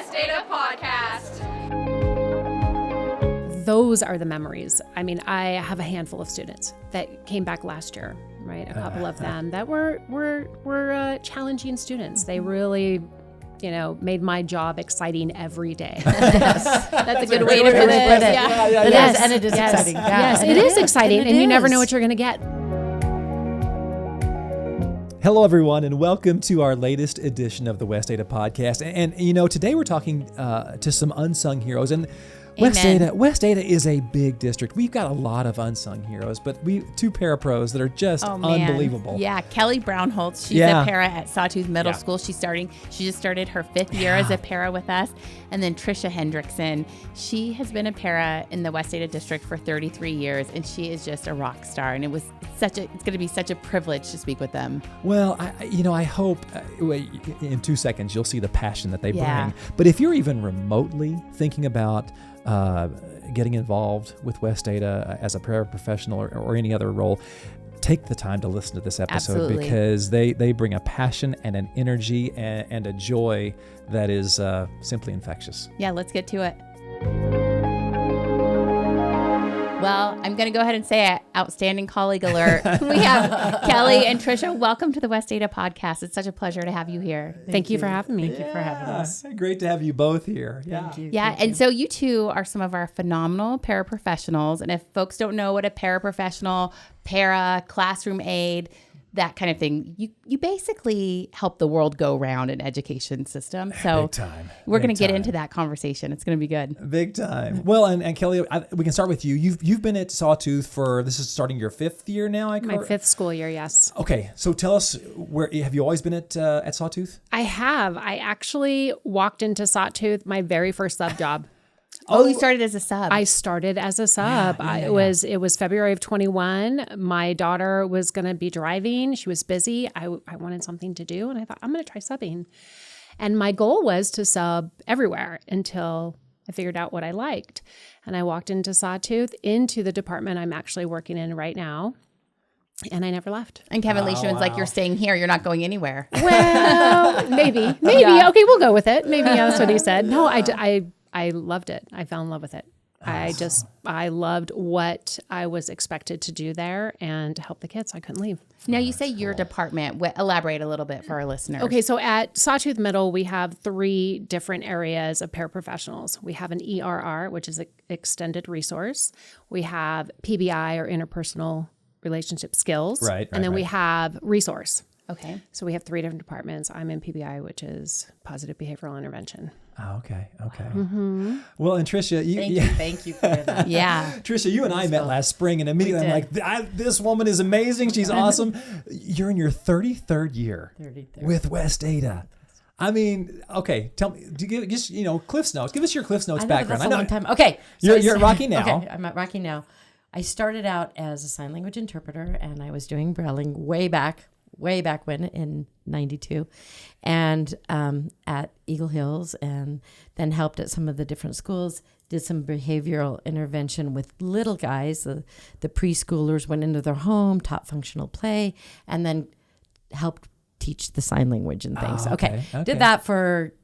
West Ada Podcast. Those are the memories. I mean, I have a handful of students that came back last year, right? A couple of them that were challenging students. They really, made my job exciting every day. That's a good way to put it. Yeah. Yes, and it is exciting. Yes, it is exciting, and you never know what you're going to get. Hello, everyone, and welcome to our latest edition of the West Ada Podcast. And today we're talking to some unsung heroes. And West Ada is a big district. We've got a lot of unsung heroes, but two parapros that are just unbelievable. Yeah, Kelly Brownholtz. She's a para at Sawtooth Middle School. She just started her 5th year as a para with us. And then Tricia Hendrickson. She has been a para in the West Ada district for 33 years, and she is just a rock star. And it's going to be such a privilege to speak with them. Well, I hope in 2 seconds you'll see the passion that they bring. But if you're even remotely thinking about getting involved with West Ada as a paraprofessional or any other role, take the time to listen to this episode. Absolutely. Because they bring a passion and an energy and a joy that is simply infectious. Yeah, let's get to it. Well, I'm going to go ahead and say outstanding colleague alert. We have Kelly and Tricia. Welcome to the West Ada Podcast. It's such a pleasure to have you here. Thank you for having me. Thank you for having us. Great to have you both here. Thank you. Yeah, and so you two are some of our phenomenal paraprofessionals. And if folks don't know what a paraprofessional, classroom aide, that kind of thing, you basically help the world go round in education system. So big time. We're going to get into that conversation. It's going to be good. Big time. Well, and Kelly, we can start with you. You've been at Sawtooth this is starting your 5th year now. My 5th school year, yes. Okay, so tell us, have you always been at Sawtooth? I have. I actually walked into Sawtooth my very first sub job. Oh, you started as a sub. I started as a sub. It was February of 21. My daughter was going to be driving. She was busy. I wanted something to do, and I thought, I'm going to try subbing. And my goal was to sub everywhere until I figured out what I liked. And I walked into Sawtooth, into the department I'm actually working in right now. And I never left. And Kevin Leishman's like, you're staying here. You're not going anywhere. Well, maybe. Yeah. Okay, we'll go with it. Maybe that's what he said. No, I loved it. I fell in love with it. I loved what I was expected to do there and to help the kids. I couldn't leave. Now you say your department. Elaborate a little bit for our listeners. Okay, so at Sawtooth Middle, we have 3 different areas of paraprofessionals. We have an ERR, which is an extended resource. We have PBI, or interpersonal relationship skills. Right. And then we have resource. Okay. So we have 3 different departments. I'm in PBI, which is positive behavioral intervention. Oh, okay. Mm-hmm. Well, and Tricia, thank you for that. Yeah. Tricia, you and I met last spring, and immediately I'm like, this woman is amazing. She's awesome. You're in your 33rd year with West Ada. I mean, okay, tell me, just Cliff's Notes. Give us your Cliff's Notes background. That's a long time. Okay. So you're at Rocky now. Okay, I'm at Rocky now. I started out as a sign language interpreter, and I was doing Brailling way back when in 92, and at Eagle Hills, and then helped at some of the different schools, did some behavioral intervention with little guys. The preschoolers went into their home, taught functional play, and then helped teach the sign language and things. Okay. Did that for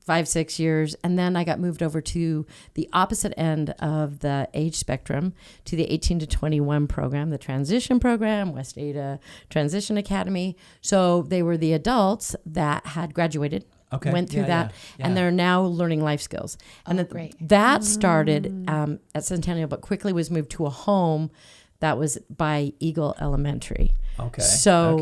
5-6 years, and then I got moved over to the opposite end of the age spectrum, to the 18 to 21 program, the transition program, West Ada Transition Academy. So they were the adults that had graduated, went through that, and they're now learning life skills. And that started at Centennial, but quickly was moved to a home that was by Eagle Elementary. Okay. So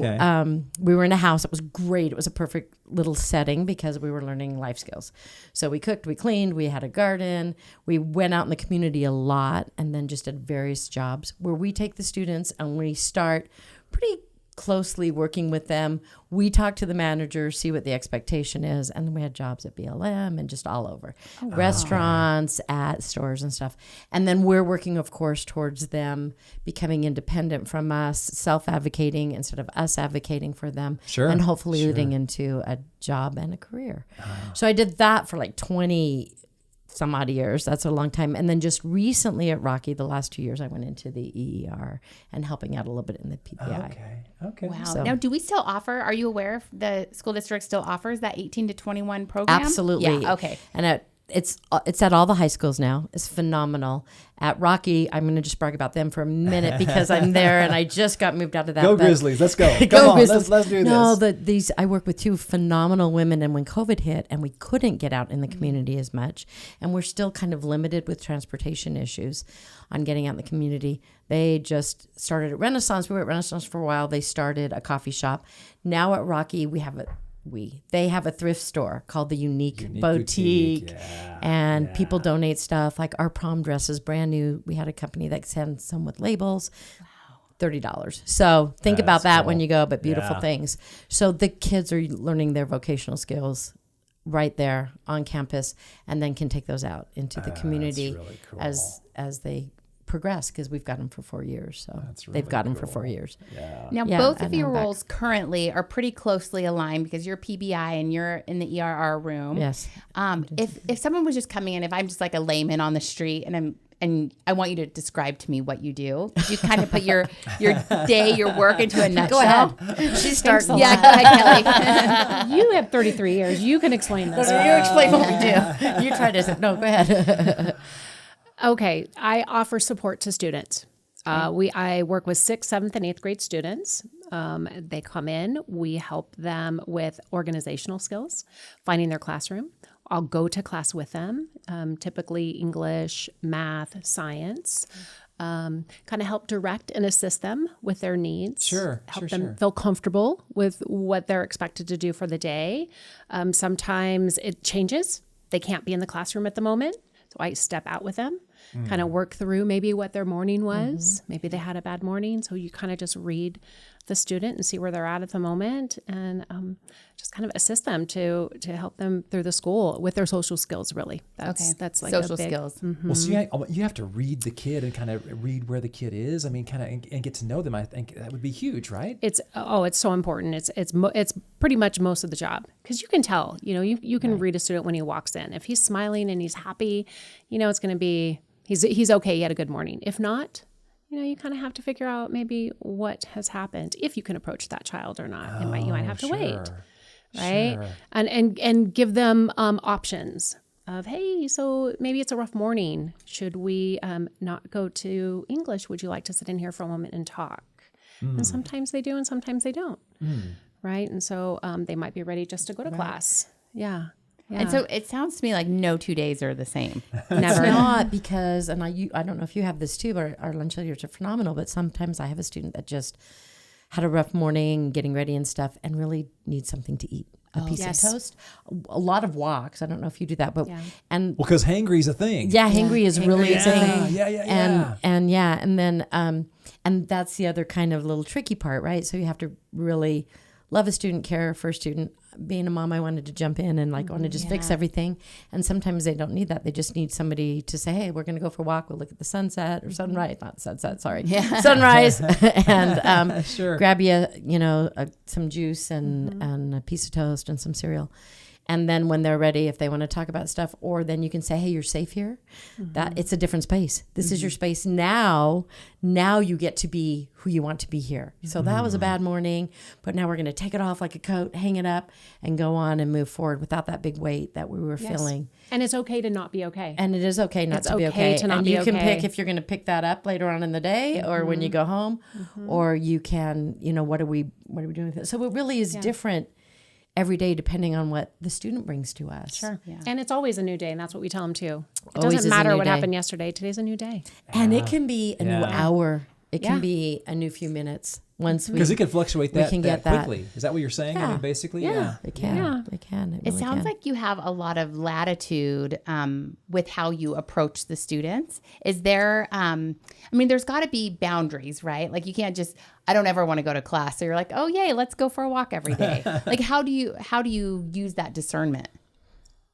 we were in a house. It was great. It was a perfect little setting because we were learning life skills. So we cooked, we cleaned, we had a garden. We went out in the community a lot, and then just did various jobs where we take the students and we start pretty closely working with them. We talk to the manager, see what the expectation is, and then we had jobs at BLM and just all over. Restaurants, at stores and stuff. And then we're working, of course, towards them becoming independent from us, self-advocating instead of us advocating for them. Sure. And hopefully leading into a job and a career. So I did that for like 23 some odd years. That's a long time. And then just recently at Rocky, the last 2 years, I went into the EER and helping out a little bit in the PPI. Okay. Wow. So- Now, do we still offer, are you aware if the school district still offers that 18 to 21 program? Absolutely. Yeah, okay. And it's at all the high schools now. It's phenomenal. At Rocky, I'm going to just brag about them for a minute because I'm there and I just got moved out of that. Go Grizzlies. Let's go. Go Come on. Grizzlies. Let's do this. I work with two phenomenal women, and when COVID hit and we couldn't get out in the community as much, and we're still kind of limited with transportation issues on getting out in the community, they just started at Renaissance. We were at Renaissance for a while. They started a coffee shop. Now at Rocky, they have a thrift store called the Unique Boutique. And people donate stuff like our prom dresses, brand new. We had a company that sends some with labels. $30. So think about that when you go, but beautiful things. So the kids are learning their vocational skills right there on campus, and then can take those out into the community really cool. as they progress, because we've got them for 4 years. So That's they've got them for cool. 4 years. Now, Yeah, both and of your I'm back. roles currently are pretty closely aligned because you're PBI and you're in the ERR room. Yes. If someone was just coming in, if I'm just like a layman on the street and I want you to describe to me what you do, could you kind of put your day, your work into a nutshell? Go ahead. She's starting. Yeah, go ahead, Kelly. You have 33 years. You can explain this. You explain what we do. You try to. No, go ahead. Okay, I offer support to students. I work with 6th, 7th, and 8th grade students. They come in. We help them with organizational skills, finding their classroom. I'll go to class with them, typically English, math, science, kind of help direct and assist them with their needs. Help them feel comfortable with what they're expected to do for the day. Sometimes it changes. They can't be in the classroom at the moment. So I step out with them, kind of work through maybe what their morning was. Maybe they had a bad morning. So you kind of just read the student and see where they're at the moment, and just kind of assist them to help them through the school with their social skills, really. That's like social a big, skills. Well, so you have to read the kid and kind of read where the kid is. I mean, kind of and get to know them. I think that would be huge, right? It's so important. It's pretty much most of the job, because you can tell. You can read a student when he walks in. If he's smiling and he's happy, it's going to be he's okay. He had a good morning. If not, you kind of have to figure out maybe what has happened, if you can approach that child or not. You might have to wait, right? Sure. And give them options of, hey, so maybe it's a rough morning. Should we not go to English? Would you like to sit in here for a moment and talk? And sometimes they do, and sometimes they don't, right? And so they might be ready just to go to class. Yeah. And so it sounds to me like no 2 days are the same. Never. It's not, because, and I don't know if you have this too, but our lunch leaders are phenomenal, but sometimes I have a student that just had a rough morning getting ready and stuff and really needs something to eat. A piece of toast, a lot of walks. I don't know if you do that, but Because hangry's a thing. Yeah, hangry is really a thing. Yeah. And then and that's the other kind of little tricky part, right? So you have to really love a student, care for a student. Being a mom, I wanted to jump in and want to just fix everything. And sometimes they don't need that. They just need somebody to say, hey, we're going to go for a walk. We'll look at the sunset or sunrise, not sunset, sorry. Yeah. Sunrise. And grab you, some juice and a piece of toast and some cereal. And then when they're ready, if they want to talk about stuff, or then you can say, hey, you're safe here. That it's a different space. This is your space now. Now you get to be who you want to be here. So that was a bad morning, but now we're going to take it off like a coat, hang it up, and go on and move forward without that big weight that we were feeling. And it's okay to not be okay. And it is okay not to be okay. To not and be you can okay. pick if you're going to pick that up later on in the day or when you go home, or you can, what are we doing with it? So it really is different every day, depending on what the student brings to us. Sure. Yeah. And it's always a new day, and that's what we tell them too. It Always doesn't is a matter new what day. happened yesterday. Today's a new day. And it can be a new hour. It can be a new few minutes once we. Because it can fluctuate that get that. quickly. Is that what you're saying? I mean, basically, It can. Yeah. It can. It really sounds can. like you have a lot of latitude with how you approach the students. Is there, there's got to be boundaries, right? Like you can't just, I don't ever want to go to class. So you're like, oh, yay, let's go for a walk every day. Like, how do you use that discernment?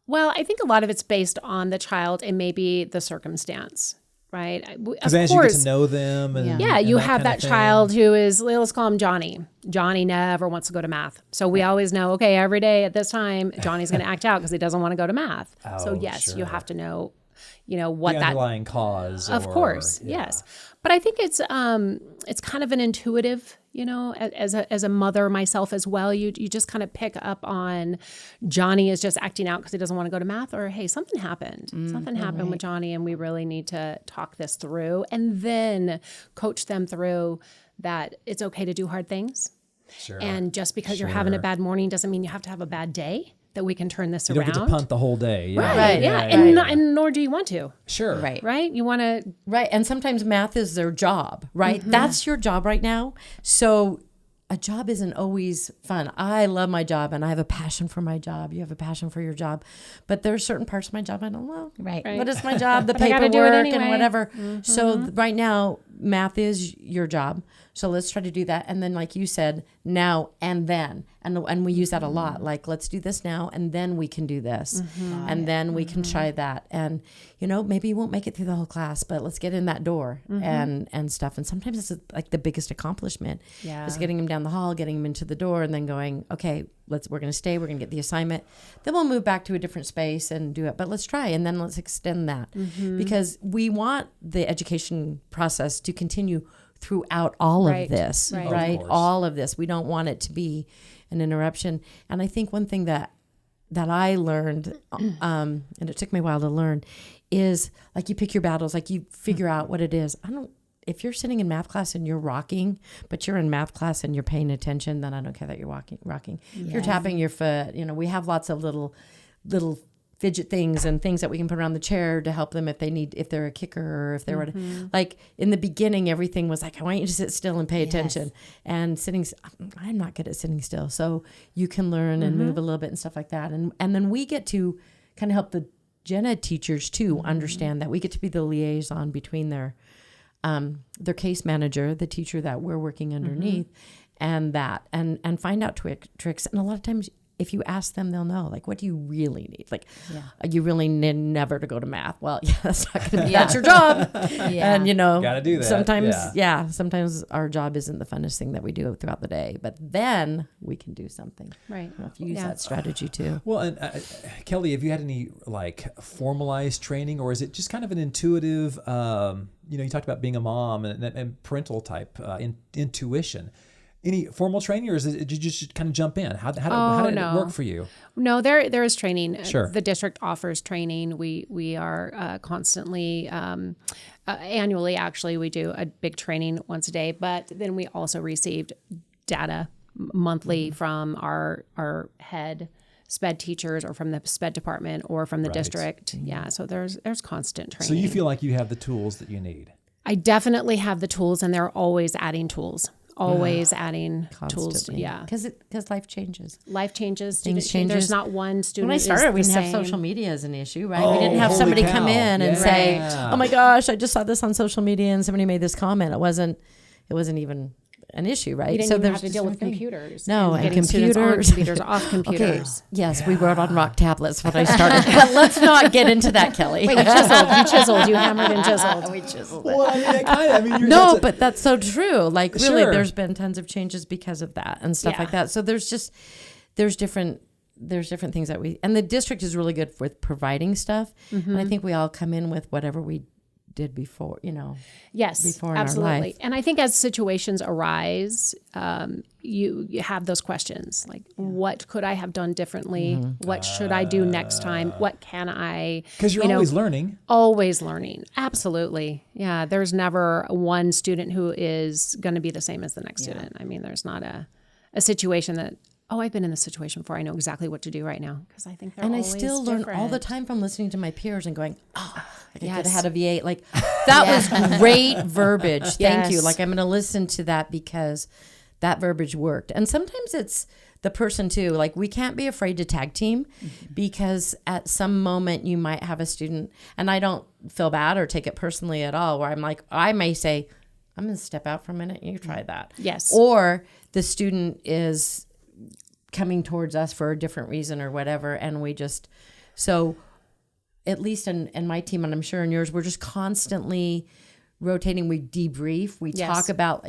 Well, I think a lot of it's based on the child and maybe the circumstance, right? Because as you get to know them. And, yeah, and you that have kind that of thing. child who is, let's call him Johnny. Johnny never wants to go to math. So we always know, okay, every day at this time, Johnny's going to act out because he doesn't want to go to math. So Oh, yes, you sure. have to know, what The that underlying cause. Of course, yes. But I think it's kind of an intuitive, as a mother myself as well. You just kind of pick up on Johnny is just acting out because he doesn't want to go to math, or hey, something happened. Something happened with Johnny, and we really need to talk this through, and then coach them through that it's okay to do hard things. Sure. And just because you're having a bad morning doesn't mean you have to have a bad day. That we can turn this You around. don't get to punt the whole day. Yeah. Right. Yeah. And nor do you want to. Sure. Right. You want to. Right. And sometimes math is their job, right? That's your job right now. So a job isn't always fun. I love my job and I have a passion for my job. You have a passion for your job. But there's certain parts of my job I don't love. Right. What is my job? The But I gotta paperwork do it anyway. and whatever. So right now, math is your job. So let's try to do that. And then like you said, now and then. And we use that a lot. Like, let's do this now and then we can do this. And then we can try that. And, maybe you won't make it through the whole class, but let's get in that door and stuff. And sometimes it's like the biggest accomplishment is getting them down the hall, getting them into the door, and then going, okay, we're going to stay. We're going to get the assignment. Then we'll move back to a different space and do it. But let's try. And then let's extend that because we want the education process to continue throughout all of this, right? All of this. We don't want it to be an interruption. And I think one thing that I learned, and it took me a while to learn, is like you pick your battles, like you figure out what it is. If you're sitting in math class and you're rocking, but you're in math class and you're paying attention, then I don't care that you're rocking. If you're tapping your foot, we have lots of little fidget things and things that we can put around the chair to help them if they're a kicker or if they're like in the beginning, everything was like, I want you to sit still and pay attention. And I'm not good at sitting still. So you can learn and move a little bit and stuff like that. And then we get to kind of help the gen ed teachers too understand that we get to be the liaison between their case manager, the teacher that we're working underneath, and find out tricks. And a lot of times, if you ask them, they'll know. Like, what do you really need? Like, you really need never to go to math. Well, that's not going to be. That's your job. And gotta do that. Sometimes our job isn't the funnest thing that we do throughout the day, but then we can do something. Right. If you use that strategy too. Well, and Kelly, have you had any like formalized training, or is it just kind of an intuitive? You talked about being a mom and parental type intuition. Any formal training, or did you just kind of jump in? How did it work for you? No, there is training. Sure. The district offers training. We are constantly, annually, actually, we do a big training once a day, but then we also received data monthly from our head SPED teachers or from the SPED department or from the district. Yeah, so there's constant training. So you feel like you have the tools that you need? I definitely have the tools, and they're always adding tools. Always adding tools. Yeah. Because life changes. Life changes. Things change. There's not one student. When I started, we didn't have social media as an issue, right? We didn't have somebody come in and say, oh my gosh, I just saw this on social media and somebody made this comment. It wasn't even an issue, right? You didn't even have to deal with computers. No, and computers. On computers, off computers. Okay. Yes, we wrote on rock tablets when I started. But let's not get into that, Kelly. Wait, you chiseled. You hammered and chiseled. We chiseled Well, I mean, no, but that's so true. Like, really, Sure. there's been tons of changes because of that and stuff like that. So there's different things that and the district is really good with providing stuff. And I think we all come in with whatever we did before, Yes, before in absolutely. our life. And I think as situations arise, you have those questions like, what could I have done differently? What should I do next time? What can I? Because you're always learning. Always learning. Absolutely. Yeah. There's never one student who is going to be the same as the next student. I mean, there's not a situation that, I've been in this situation before. I know exactly what to do right now because I think they're always I still learn different. all the time from listening to my peers and going, I could have had a V8. Like, that was great verbiage. Thank you. Like, I'm going to listen to that because that verbiage worked. And sometimes it's the person too. Like, we can't be afraid to tag team because at some moment you might have a student, and I don't feel bad or take it personally at all, where I'm like, I may say, I'm going to step out for a minute. You try that. Yes. Or the student is coming towards us for a different reason or whatever, and we just at least in my team, and I'm sure in yours, we're just constantly rotating. We debrief. We talk about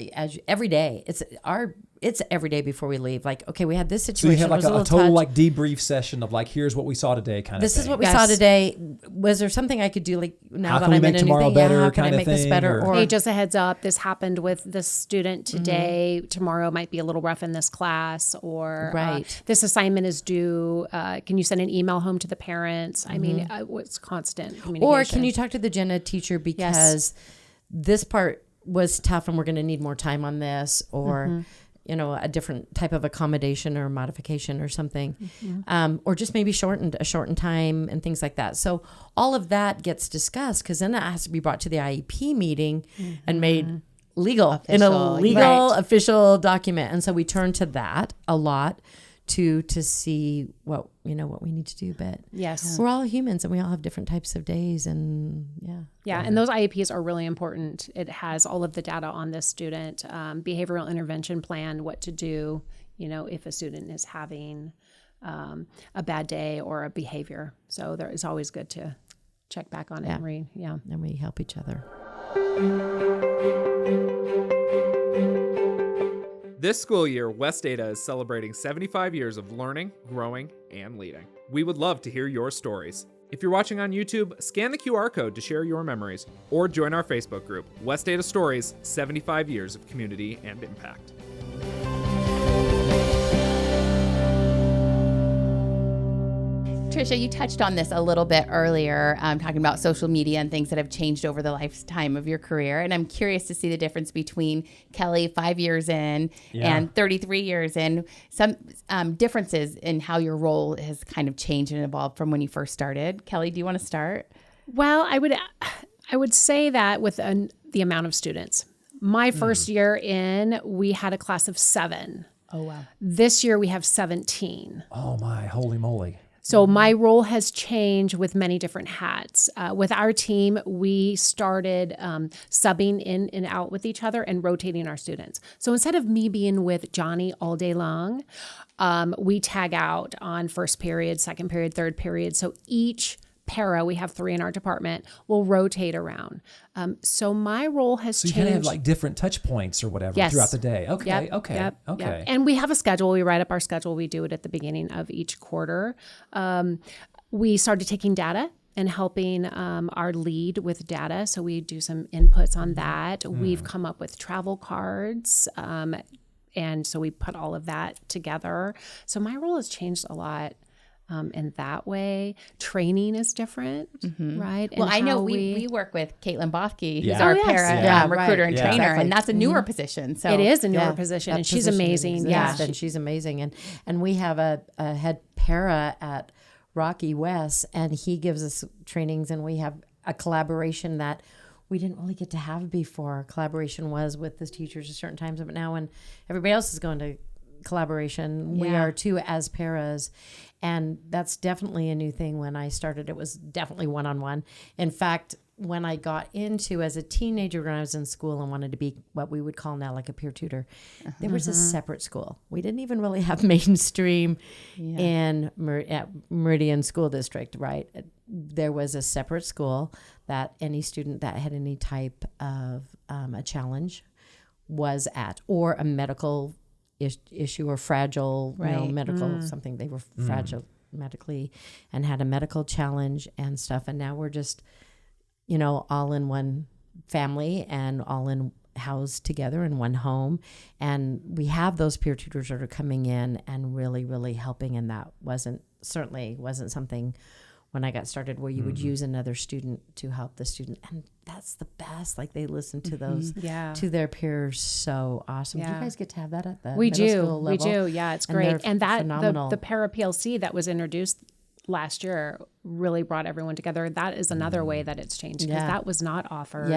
every day. It's every day before we leave. Like, okay, we had this situation. So you have like a total like debrief session of like, here's what we saw today, kind of. This thing. is what we saw today. Was there something I could do? Like now how that can we I'm make in a tomorrow new thing, better? how can I kind of make this thing, better? Or hey, just a heads up. This happened with this student today. Tomorrow might be a little rough in this class, or this assignment is due. Can you send an email home to the parents? I mean, it's constant communication. Or can you talk to the gen ed teacher because this part was tough and we're going to need more time on this, or you know, a different type of accommodation or modification or something, or just maybe a shortened time and things like that. So all of that gets discussed, because then that has to be brought to the IEP meeting and made legal in a legal official document. And so we turn to that a lot to see what we need to do. But we're all humans and we all have different types of days, and and those IEPs are really important. It has all of the data on this student, behavioral intervention plan, what to do, you know, if a student is having a bad day or a behavior. So it's always good to check back on it and read. And we help each other. This school year, West Ada is celebrating 75 years of learning, growing, and leading. We would love to hear your stories. If you're watching on YouTube, scan the QR code to share your memories, or join our Facebook group, West Ada Stories, 75 Years of Community and Impact. Tricia, you touched on this a little bit earlier, talking about social media and things that have changed over the lifetime of your career. And I'm curious to see the difference between Kelly 5 years in and 33 years in. Some differences in how your role has kind of changed and evolved from when you first started. Kelly, do you want to start? Well, I would say that with the amount of students. My first year in, we had a class of 7. Oh, wow. This year we have 17. Oh my, holy moly. So my role has changed with many different hats. With our team, we started subbing in and out with each other and rotating our students. So instead of me being with Johnny all day long, we tag out on first period, second period, third period. So each para, we have 3 in our department, will rotate around. So my role has changed. So you kind of have like different touch points or whatever throughout the day. Okay, okay. And we have a schedule. We write up our schedule. We do it at the beginning of each quarter. We started taking data and helping our lead with data. So we do some inputs on that. We've come up with travel cards. And so we put all of that together. So my role has changed a lot. In that way, training is different, right? Well, and I know we work with Caitlin Bothke, who's Yeah. our Oh, yes. para recruiter and Yeah. trainer, Exactly. and that's a newer position. So it is a newer position, and she's amazing. And she's amazing. And we have a head para at Rocky West, and he gives us trainings, and we have a collaboration that we didn't really get to have before. Collaboration was with the teachers at certain times, but now when everybody else is going to collaboration, we are too as paras. And that's definitely a new thing. When I started, it was definitely one-on-one. In fact, when I got into as a teenager, when I was in school and wanted to be what we would call now like a peer tutor, there was a separate school. We didn't even really have mainstream in Meridian School District, right? There was a separate school that any student that had any type of a challenge was at, or a medical issue or fragile, medical something. They were fragile medically and had a medical challenge and stuff. And now we're just, all in one family and all in housed together in one home. And we have those peer tutors that are coming in and really, really helping. And that certainly wasn't something when I got started where you would use another student to help the student. And that's the best. Like, they listen to those, to their peers. So awesome. Do you guys get to have that at the middle school level? We do. Yeah, it's great. And that phenomenal. The Para PLC that was introduced last year really brought everyone together. That is another way that it's changed, because that was not offered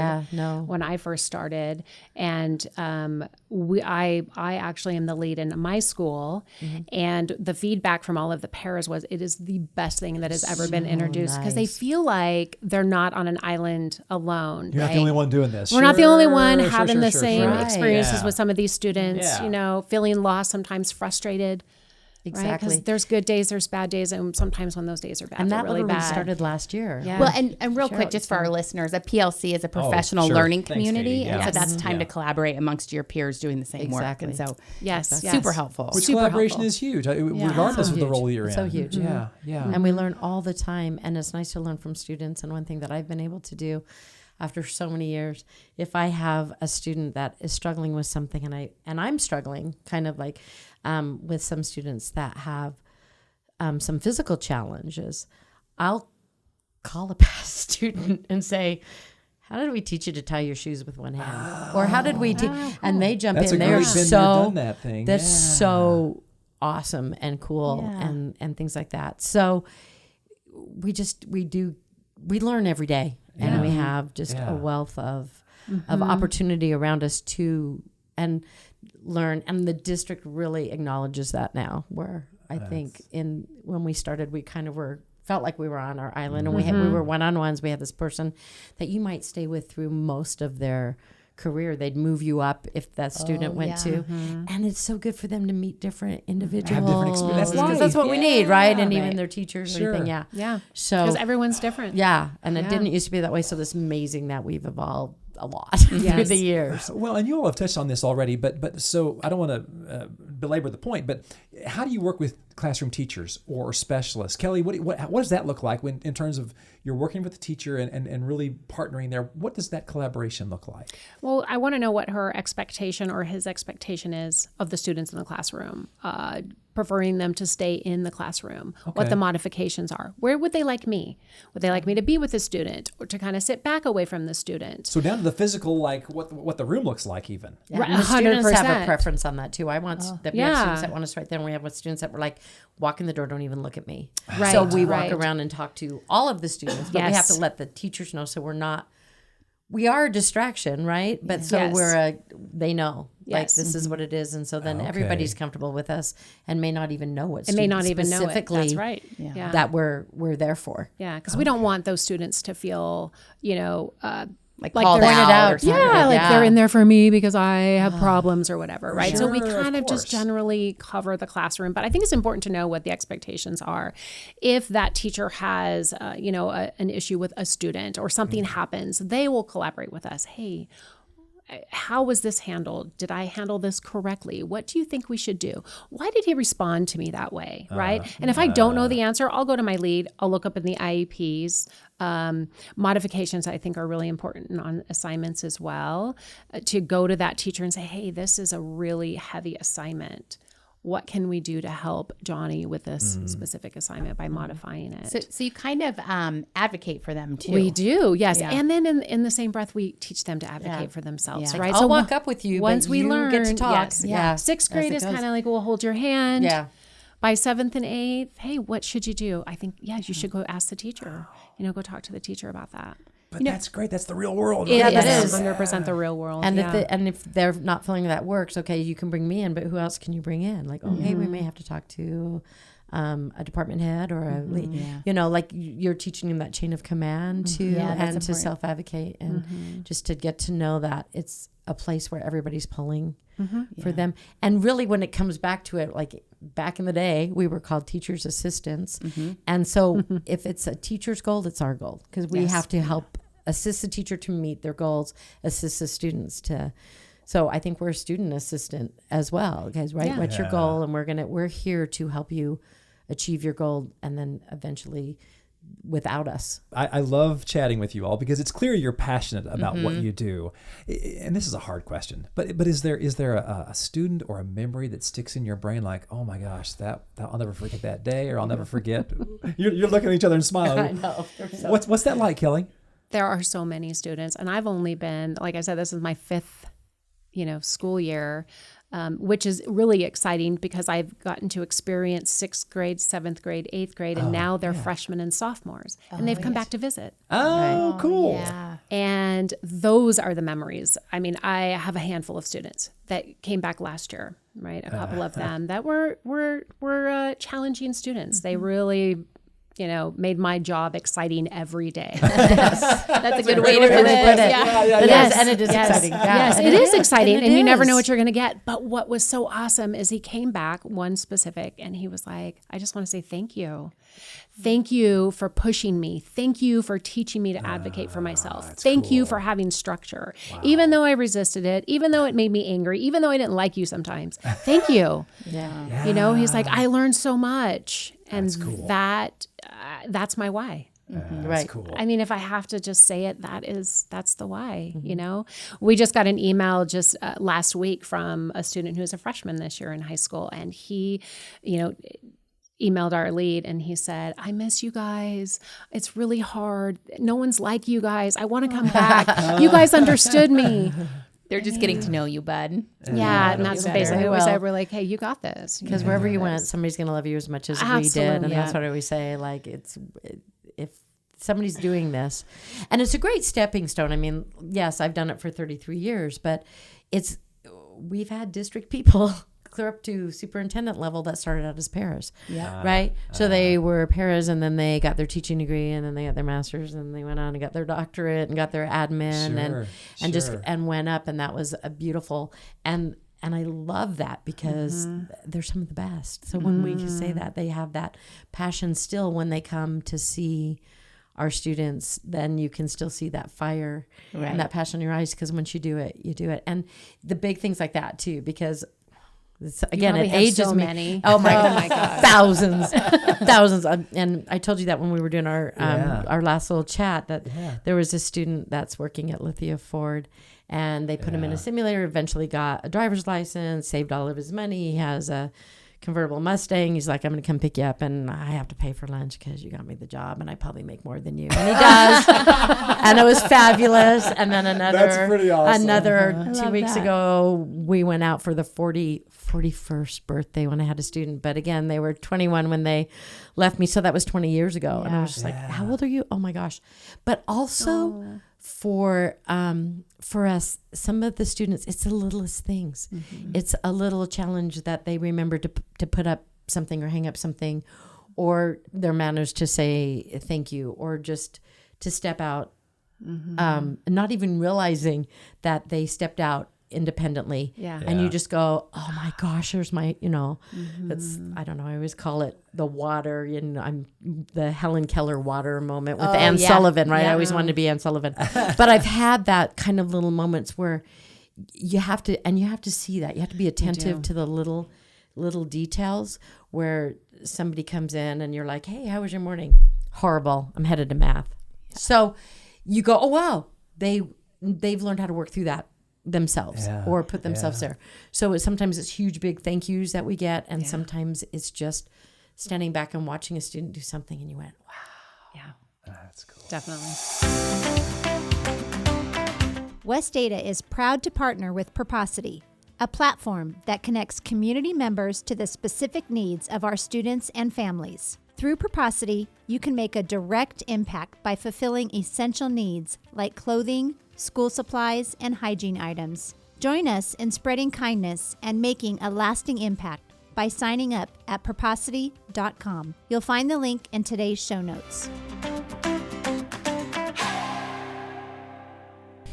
when I first started. And I actually am the lead in my school, and the feedback from all of the paras was it is the best thing that has ever been introduced, because they feel like they're not on an island alone. You're not the only one doing this. We're not the only one having the same Right. experiences with some of these students, feeling lost, sometimes frustrated. Exactly. Because there's good days, there's bad days, and sometimes when those days are bad, And they're that really literally bad. started last year. Yeah. Well, and real Sure, quick, just for our listeners, a PLC is a professional sure. learning Thanks, community. Katie. And Yeah. so that's time Yeah. to collaborate amongst your peers doing the same work. And so Yes, super helpful. Which Super collaboration helpful. is huge, regardless So of the huge. role you're in. So huge. Yeah, yeah. And we learn all the time, and it's nice to learn from students. And one thing that I've been able to do after so many years, if I have a student that is struggling with something, and I'm struggling kind of like with some students that have some physical challenges, I'll call a past student and say, how did we teach you to tie your shoes with one hand? Or how did we teach? And they jump That's in. a They're great been there, so done that thing. that's Yeah. so awesome and cool Yeah. and things like that. So we learn every day, and we have just Yeah. a wealth of opportunity around us to and learn. And the district really acknowledges that now, where I think when we started, we kind of felt like we were on our island, and we were one-on-ones. We had this person that you might stay with through most of their career. They'd move you up if that student went to, and it's so good for them to meet different individuals. Have different experiences. That's because that's life. what we need, right? And Right. even their teachers, Sure. or anything. Yeah. So Because everyone's different. yeah, and it Yeah. didn't used to be that way. So it's amazing that we've evolved a lot through Yes. the years. Well, and you all have touched on this already, but so I don't want to belabor the point. But how do you work with classroom teachers or specialists? Kelly, what does that look like in terms of you're working with the teacher and really partnering there? What does that collaboration look like? Well, I want to know what her expectation or his expectation is of the students in the classroom, preferring them to stay in the classroom, what Okay. the modifications are. Where would they like me? Would they like me to be with the student or to kind of sit back away from the student? So down to the physical, like what the room looks like even. Yeah, Right, and the students have a 100%. preference on that too. I want we have Yeah. students that want us right there, and we have students that were like, walk in the door, don't even look at me. Right, So we walk right. around and talk to all of the students, but we have Yes. to let the teachers know. So we are a distraction, right? But so Yes. they know, like Yes. this is what it is, and so then Okay. everybody's comfortable with us and may not even know what They may not even know it. specifically That's right. Yeah. that we're there for. Yeah, because we don't want those students to feel, Like like called they're out out. or something. yeah, like Yeah. they're in there for me because I have problems or whatever, right? So we Sure, kind of of just course. generally cover the classroom, but I think it's important to know what the expectations are. If that teacher has, an issue with a student or something happens, they will collaborate with us. Hey, how was this handled? Did I handle this correctly? What do you think we should do? Why did he respond to me that way? Right. And if I don't know the answer, I'll go to my lead. I'll look up in the IEPs. Modifications, I think, are really important on assignments as well, to go to that teacher and say, hey, this is a really heavy assignment. What can we do to help Johnny with this specific assignment by modifying it? So you kind of advocate for them too. We do, yes. Yeah. And then in the same breath, we teach them to advocate for themselves, Yeah. right? I'll wa- walk up with you, once but we you learn, get to talk. yes. Yeah. Sixth As grade it is goes. kind of like, we'll hold your hand. Yeah. By 7th and 8th, hey, what should you do? I think, you should go ask the teacher. Go talk to the teacher about that. But that's great. That's the real world. It right? that is is. 100% the real world. And yeah. if they're not feeling that works, okay, you can bring me in, but who else can you bring in? Like, hey, we may have to talk to a department head or a lead. Like you're teaching them that chain of command to Yeah, that's and to important. self-advocate and just to get to know that it's a place where everybody's pulling for them. And really, when it comes back to it, like back in the day, we were called teachers' assistants. And so if it's a teacher's goal, it's our goal, because we have to help assist the teacher to meet their goals, assist the students to. So I think we're a student assistant as well, guys, right? Yeah. What's your goal? And we're here to help you achieve your goal, and then eventually without us. I love chatting with you all because it's clear you're passionate about what you do. And this is a hard question, but is there a student or a memory that sticks in your brain like, oh my gosh, that I'll never forget that day, or I'll never forget? You're looking at each other and smiling. I know. What's that like, Kelly? There are so many students, and I've only been, like I said, this is my 5th, school year, which is really exciting because I've gotten to experience 6th grade, 7th grade, 8th grade, and now they're freshmen and sophomores, and they've come back to visit. Oh, cool. Yeah. And those are the memories. I mean, I have a handful of students that came back last year, right? A couple of them that were challenging students. They really made my job exciting every day. That's a good way to put it. Yeah. Yes, and it is exciting. Yeah, Yes, and it is exciting, and you never know is. what you're going to get. But what was so awesome is he came back one specific, and he was like, "I just want to say thank you. Thank you for pushing me. Thank you for teaching me to advocate for myself. Thank you for having structure. Even though I resisted it, even though it made me angry, even though I didn't like you sometimes. Thank you." He's like, "I learned so much." And that's my why. Right. Cool. I mean, if I have to just say it, that's the why, We just got an email just last week from a student who's a freshman this year in high school. And he, emailed our lead and he said, "I miss you guys. It's really hard. No one's like you guys. I want to come back. You guys understood me." They're just getting to know you, bud. Yeah, and that's basically what we Well, said. We're like, "Hey, you got this." Because wherever you went, somebody's going to love you as much as we did. And Absolutely. that's what I always say. Like, if somebody's doing this, and it's a great stepping stone. I mean, yes, I've done it for 33 years, but we've had district people clear up to superintendent level that started out as paras. Yeah. Right. So they were paras, and then they got their teaching degree, and then they got their master's, and they went on and got their doctorate and got their admin and went up. And that was a beautiful, and I love that because they're some of the best. So when we can say that, they have that passion still when they come to see our students, then you can still see that fire and that passion in your eyes, because once you do it, you do it. And the big things like that too, because again, it ages so me. many. Oh my God, thousands. And I told you that when we were doing our last little chat, that there was a student that's working at Lithia Ford, and they put him in a simulator, eventually got a driver's license, saved all of his money. He has a convertible Mustang. He's like, "I'm going to come pick you up, and I have to pay for lunch because you got me the job, and I probably make more than you." And he does. And it was fabulous. And then That's pretty awesome. another 2 weeks ago, we went out for the 41st birthday when I had a student. But again, they were 21 when they left me. So that was 20 years ago. And I was just like, "How old are you?" Oh my gosh. But also for us, some of the students, it's the littlest things. It's a little challenge that they remember to put up something or hang up something, or their manners to say thank you, or just to step out, not even realizing that they stepped out independently. And you just go, "Oh my gosh, there's my, it's, I don't know, I always call it the water, I'm the Helen Keller water moment with Anne Sullivan, right? I always wanted to be Anne Sullivan. But I've had that kind of little moments where you have to see that. You have to be attentive to the little details where somebody comes in and you're like, "Hey, how was your morning?" "Horrible. I'm headed to math." So you go, "Oh wow, they've learned how to work through that themselves or put themselves there." So sometimes it's huge, big thank yous that we get. And sometimes it's just standing back and watching a student do something and you went, "Wow." Yeah. That's cool. Definitely. West Data is proud to partner with Proposity, a platform that connects community members to the specific needs of our students and families. Through Proposity, you can make a direct impact by fulfilling essential needs like clothing, school supplies, and hygiene items. Join us in spreading kindness and making a lasting impact by signing up at proposity.com. You'll find the link in today's show notes.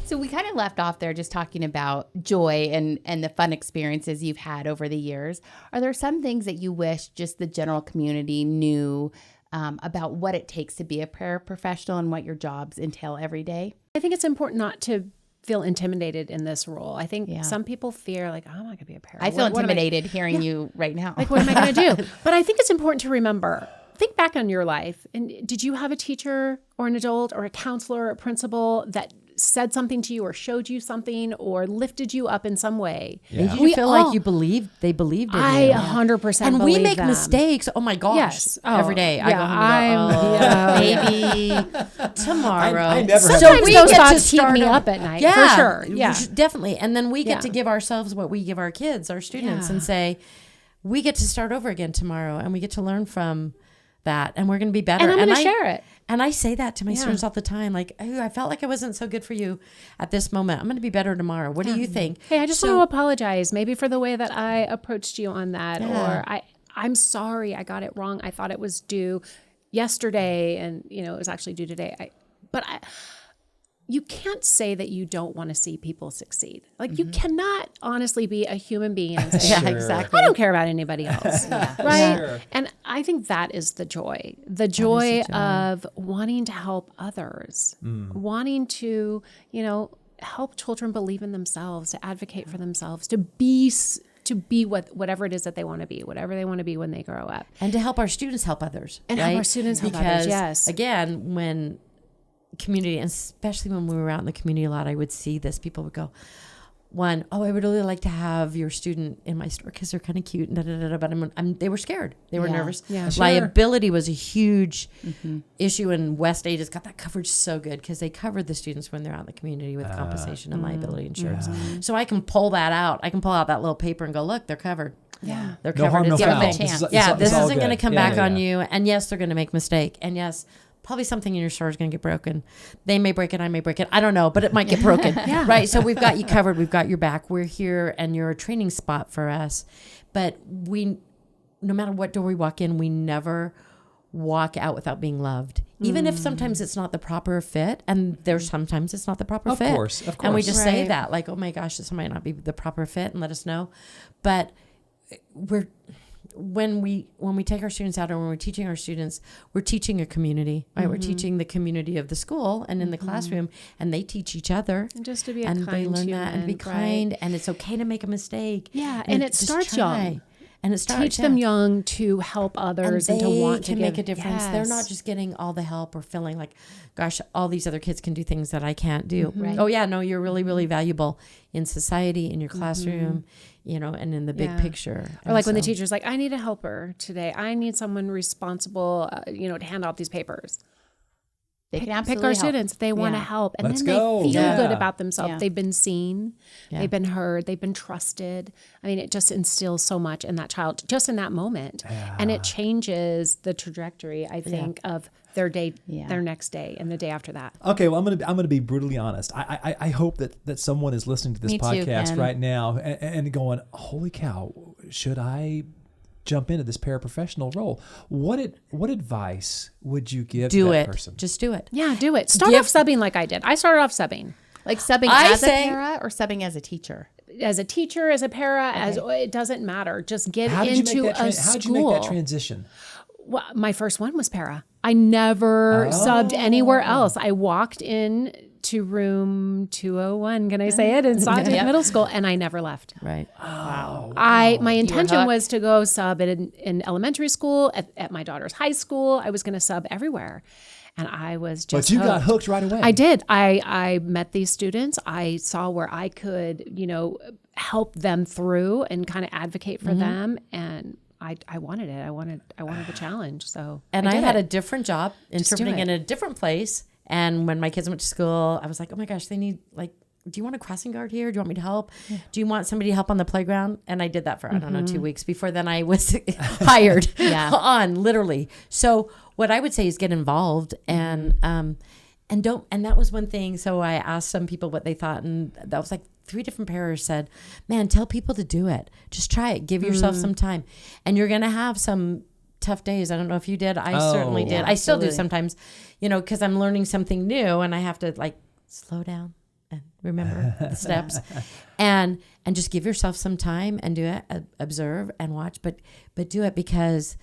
So we kind of left off there just talking about joy and the fun experiences you've had over the years. Are there some things that you wish just the general community knew about what it takes to be a paraprofessional and what your jobs entail every day? I think it's important not to feel intimidated in this role. I think some people fear like, "Oh, I'm not going to be a para." I feel intimidated hearing you right now. Like, what am I going to do? But I think it's important to remember, think back on your life. And did you have a teacher or an adult or a counselor or a principal that said something to you or showed you something or lifted you up in some way? Made you feel like they believed in you. 100% And believe we make them. mistakes. Oh my gosh. Yes. Every day. I go home and go, maybe tomorrow. I never have Sometimes we those get to thoughts keep start me over. up at night, Yeah, for sure. Yeah. Definitely. And then we get to Yeah. give ourselves what we give our kids, our students, and say, we get to start over again tomorrow and we get to learn from that and we're going to be better. And I'm going to share it. And I say that to my students all the time, like, "Oh, I felt like I wasn't so good for you at this moment. I'm going to be better tomorrow. What do you think?" Hey, I just want to apologize maybe for the way that I approached you on that. Yeah. Or I'm sorry I got it wrong. I thought it was due. yesterday, and it was actually due today. You can't say that you don't want to see people succeed. Like you cannot honestly be a human being and say, Yeah, exactly. I don't care about anybody else. Right? Sure. And I think that is the joy. The joy of wanting to help others, wanting to, help children believe in themselves, to advocate for themselves, to be whatever it is that they want to be, whatever they want to be when they grow up. And to help our students help others. And right? help our students help others, yes. Again, when community, and especially when we were out in the community a lot, I would see this. People would go, I would really like to have your student in my store because they're kind of cute, and but they were scared. They were nervous. Yeah, sure. Liability was a huge issue, and West Ada's got that coverage so good because they covered the students when they're out in the community with compensation and liability insurance. So I can pull that out. I can pull out that little paper and go, look, they're covered. Yeah. They're No covered. harm, no It's foul. perfect. This all isn't going to good. come back on you. And yes, they're going to make a mistake. And yes, probably something in your store is going to get broken. They may break it. I may break it. I don't know, but it might get broken. Right. So we've got you covered. We've got your back. We're here, and you're a training spot for us. But no matter what door we walk in, we never walk out without being loved. Even if sometimes it's not the proper fit, and sometimes it's not the proper fit. Of course. And we just say that, like, oh my gosh, this might not be the proper fit, and let us know. But when we take our students out, or when we're teaching our students, we're teaching a community, right? We're teaching the community of the school and in the classroom, and they teach each other. And just to be and kind they learn human, that, and be kind, and it's okay to make a mistake. Yeah, and it just starts try. young. And it starts Teach them young to help others and to want to can make give. a difference. Yes. They're not just getting all the help or feeling like, gosh, all these other kids can do things that I can't do. Right. Oh yeah, no, you're really, really valuable in society, in your classroom, and in the big picture. Or like when the teacher's like, I need a helper today. I need someone responsible, to hand out these papers. They can Pick absolutely our help. students if they want to help. And Let's then go. they feel Yeah. good about themselves. Yeah. They've been seen. Yeah. They've been heard. They've been trusted. I mean, it just instills so much in that child just in that moment. Yeah. And it changes the trajectory, I think, of their day, Yeah. their next day and the day after that. Okay, well, I'm gonna be brutally honest. I hope that someone is listening to this Me too, podcast Ken. right now and going, holy cow, should I jump into this paraprofessional role? What advice would you give to that person? Just do it. Yeah, do it. Start off subbing like I did. I started off subbing. Like subbing I as say- a para or subbing as a teacher? As a teacher, as a para, it doesn't matter. Just get How did into you make that a school. how did you make that transition? Well, my first one was para. I never subbed anywhere else. I walked in to room 201. Can I say it? In Sawtooth Middle School, and I never left. Right. My intention was to go sub in elementary school, at my daughter's high school. I was going to sub everywhere. And I was just But you got hooked right away. I did. I met these students. I saw where I could, help them through and kind of advocate for them. And I wanted it. I wanted the challenge. So And I did had it. a different job interpreting in a different place. And when my kids went to school, I was like, oh my gosh, they need, like, do you want a crossing guard here? Do you want me to help? Do you want somebody to help on the playground? And I did that for, I don't know, 2 weeks before then I was hired on, literally. So what I would say is get involved and that was one thing. So I asked some people what they thought, and that was like 3 different paras said, man, tell people to do it. Just try it. Give yourself some time. And you're going to have some tough days. I don't know if you did. I certainly did. I still do sometimes, because I'm learning something new and I have to like slow down and remember the steps and just give yourself some time and do it, observe and watch, but do it, because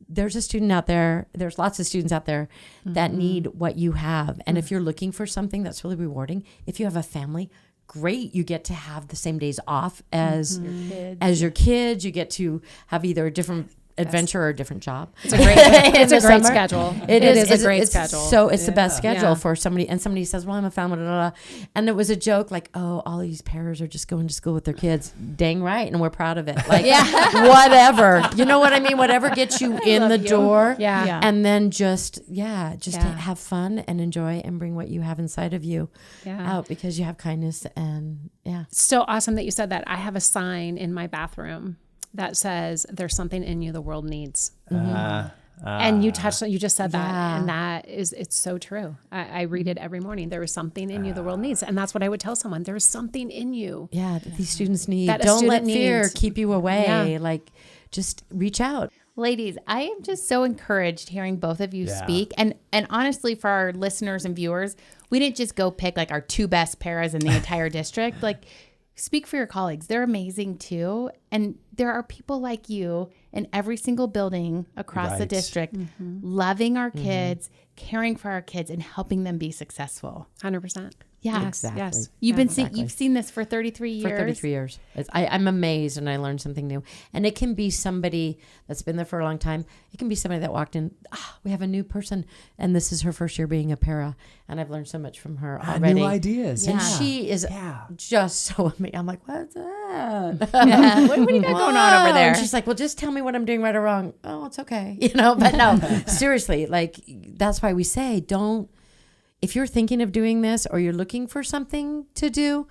there's a student out there. There's lots of students out there that need what you have. And if you're looking for something that's really rewarding, if you have a family, great. You get to have the same days off as your kids. You get to have either a different adventure or a different job. It's a great schedule. It is a great schedule. So it's the best schedule for somebody. And somebody says, well, I'm a family, blah, blah, blah. And it was a joke like, oh, all these paras are just going to school with their kids. Dang right. And we're proud of it. Like, whatever. You know what I mean? Whatever gets you in the door. Yeah. And then just have fun and enjoy and bring what you have inside of you out, because you have kindness and So awesome that you said that. I have a sign in my bathroom that says, there's something in you the world needs. And you just said that. And it's so true. I read it every morning. There is something in you the world needs. And that's what I would tell someone. There is something in you. that these students need. That a Don't let student fear needs. keep you away. Like, just reach out. Ladies, I am just so encouraged hearing both of you Yeah. speak. And honestly, for our listeners and viewers, we didn't just go pick like our 2 best paras in the entire district. Like, speak for your colleagues. They're amazing too. And there are people like you in every single building across the Right. district, loving our kids, caring for our kids, and helping them be successful. 100%. Yeah. Exactly. Yes. You've seen this for 33 years. For 33 years. I'm amazed, and I learned something new. And it can be somebody that's been there for a long time. It can be somebody that walked in, we have a new person, and this is her first year being a para. And I've learned so much from her already. New ideas. And Yeah. she is Yeah. just so amazing. I'm like, what's that? Yeah. What do you got going on over there? And she's like, well, just tell me what I'm doing right or wrong. Oh, it's okay. But no, seriously, like, that's why we say, if you're thinking of doing this or you're looking for something to do,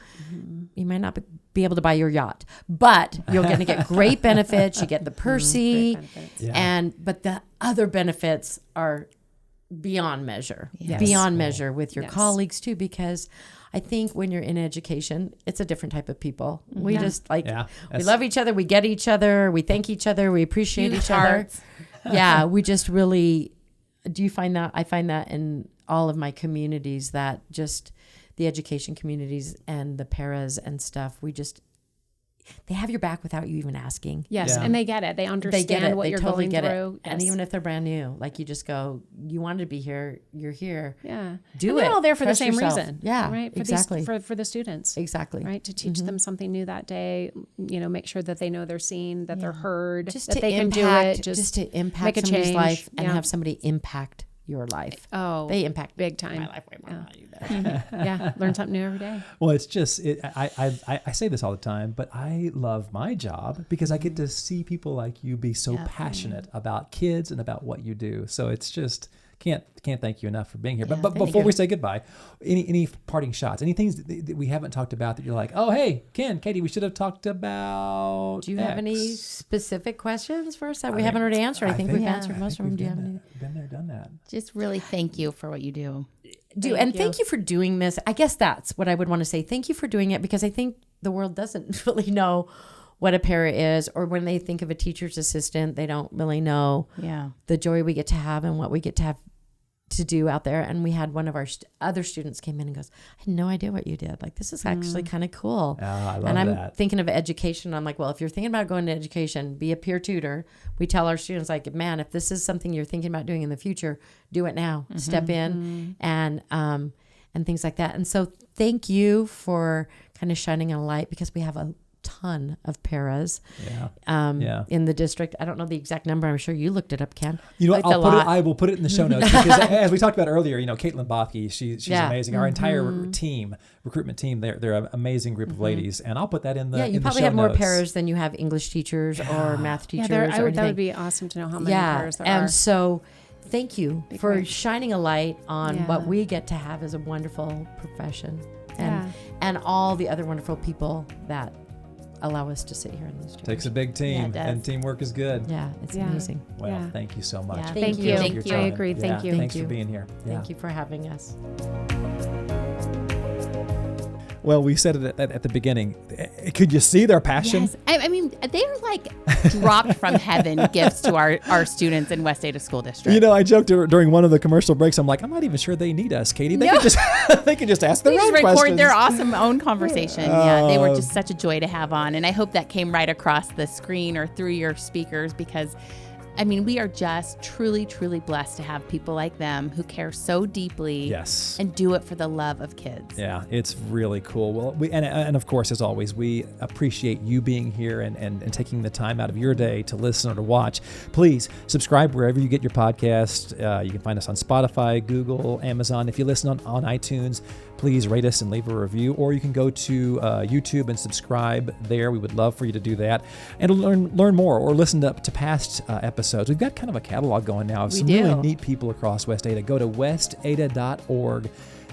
you might not be able to buy your yacht, but you're going to get great benefits. You get the Percy, but the other benefits are beyond measure, measure with your colleagues too, because I think when you're in education, it's a different type of people. We just we love each other. We get each other. We thank each other. We appreciate each other. Yeah. We just really, do you find that? I find that in all of my communities, that just the education communities and the paras and stuff, they have your back without you even asking. Yes, Yeah. and they get it. They understand what you're totally going get through. it. And even if they're brand new, like, you just go, you wanted to be here, you're here. Yeah. Do and it. they're all there for the Trust same yourself. reason. Yeah, Right. For exactly. For the students. Exactly. Right. To teach them something new that day, make sure that they know they're seen, that they're heard, Just that to they impact, can do it. just to impact make a somebody's change. life and Yeah. have somebody impact your life. Oh, They impact big time. my life way more than you do. Yeah. Learn something new every day. Well, it's just, I say this all the time, but I love my job because I get to see people like you be so passionate about kids and about what you do. So it's just, can't thank you enough for being here. But before we say goodbye, any parting shots, any things that we haven't talked about that you're like, oh, hey, Ken, Katie, we should have talked about Do you have X. any specific questions for us that we haven't already answered? I think we've answered most of them. Do you have any? Been there, done that. Just really thank you for what you do. Thank you for doing this. I guess that's what I would want to say. Thank you for doing it, because I think the world doesn't really know what a para is, or when they think of a teacher's assistant, they don't really know the joy we get to have and what we get to have to do out there. And we had one of our other students came in and goes, I had no idea what you did. Like, this is actually kind of cool. I love and I'm that. thinking of education. I'm like, well, if you're thinking about going to education, be a peer tutor. We tell our students, like, man, if this is something you're thinking about doing in the future, do it now. Step in and things like that. And so thank you for kind of shining a light, because we have a ton of paras in the district. I don't know the exact number. I'm sure you looked it up, Ken. You know, I will put it in the show notes, because as we talked about earlier, Caitlin Bothke, she's amazing. Our entire recruitment team, they're an amazing group of ladies, and I'll put that in the you in probably the show have more notes. paras than you have English teachers or math teachers. That would be awesome to know how many pairs there are. And so thank you for shining a light on what we get to have as a wonderful profession, and all the other wonderful people that allow us to sit here in these chairs. Takes a big team, and teamwork is good. Yeah, it's amazing. Well, thank you so much. Yeah, Thank you. Thank you. I agree. Thank you. Thanks for being here. Thank you for having us. Well, we said it at the beginning. Could you see their passion? Yes. I mean, they're like dropped from heaven gifts to our students in West Ada School District. I joked during one of the commercial breaks. I'm like, I'm not even sure they need us, Katie. They can just ask their own record questions. their awesome own conversation. Yeah, they were just such a joy to have on, and I hope that came right across the screen or through your speakers, because I mean, we are just truly, truly blessed to have people like them who care so deeply and do it for the love of kids. Yeah, it's really cool. Well, and of course, as always, we appreciate you being here and taking the time out of your day to listen or to watch. Please subscribe wherever you get your podcast. You can find us on Spotify, Google, Amazon. If you listen on iTunes, please rate us and leave a review, or you can go to YouTube and subscribe there. We would love for you to do that and learn more or listen to past episodes. We've got kind of a catalog going now of some really neat people across West Ada. Go to westada.org/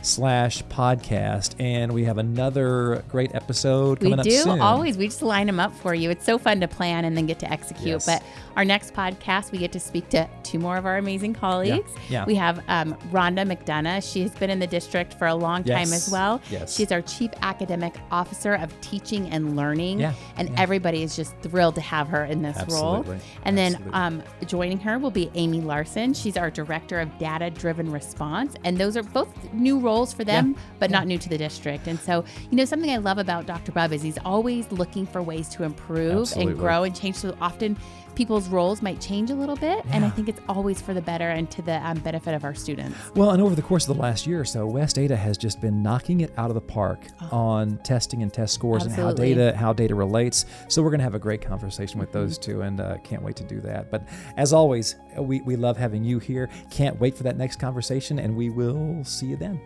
YouTube.com/podcast. And we have another great episode coming up soon. Always. We just line them up for you. It's so fun to plan and then get to execute. Yes. But our next podcast, we get to speak to two more of our amazing colleagues. Yeah. We have Rhonda McDonough. She has been in the district for a long time as well. Yes. She's our Chief Academic Officer of Teaching and Learning. Yeah. And everybody is just thrilled to have her in this role. And then joining her will be Amy Larson. She's our Director of Data-Driven Response. And those are both new roles for them, but not new to the district. And so, something I love about Dr. Bub is he's always looking for ways to improve and grow and change. So often people's roles might change a little bit. And I think it's always for the better and to the benefit of our students. Well, and over the course of the last year or so, West Ada has just been knocking it out of the park on testing and test scores and how data relates. So we're going to have a great conversation with those two, and can't wait to do that. But as always, we love having you here. Can't wait for that next conversation, and we will see you then.